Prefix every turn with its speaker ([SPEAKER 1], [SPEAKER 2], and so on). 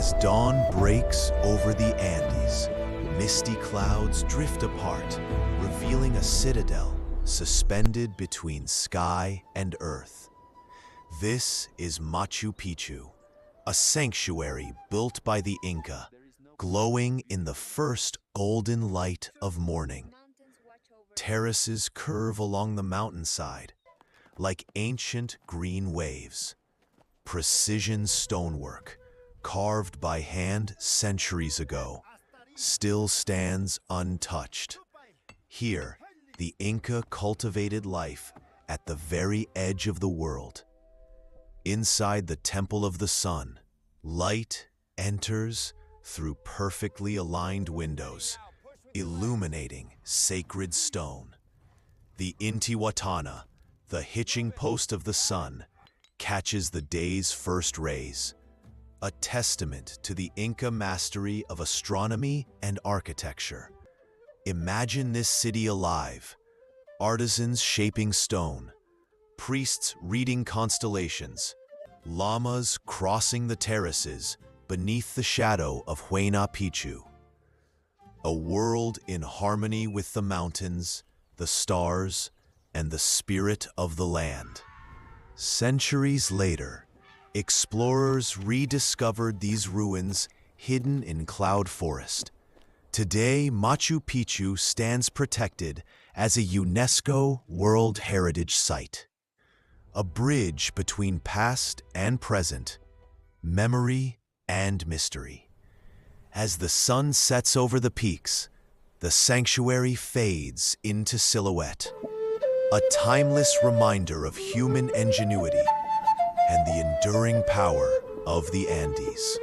[SPEAKER 1] As dawn breaks over the Andes, misty clouds drift apart, revealing a citadel suspended between sky and earth. This is Machu Picchu, a sanctuary built by the Inca, glowing in the first golden light of morning. Terraces curve along the mountainside, like ancient green waves. Precision stonework, carved by hand centuries ago, still stands untouched. Here, the Inca cultivated life at the very edge of the world. Inside the Temple of the Sun, light enters through perfectly aligned windows, illuminating sacred stone. The Intihuatana, the hitching post of the sun, catches the day's first rays, a testament to the Inca mastery of astronomy and architecture. Imagine this city alive, artisans shaping stone, priests reading constellations, llamas crossing the terraces beneath the shadow of Huayna Picchu. A world in harmony with the mountains, the stars, and the spirit of the land. Centuries later, explorers rediscovered these ruins hidden in cloud forest. Today, Machu Picchu stands protected as a UNESCO World Heritage Site. A bridge between past and present, memory and mystery. As the sun sets over the peaks, the sanctuary fades into silhouette, a timeless reminder of human ingenuity and the enduring power of the Andes.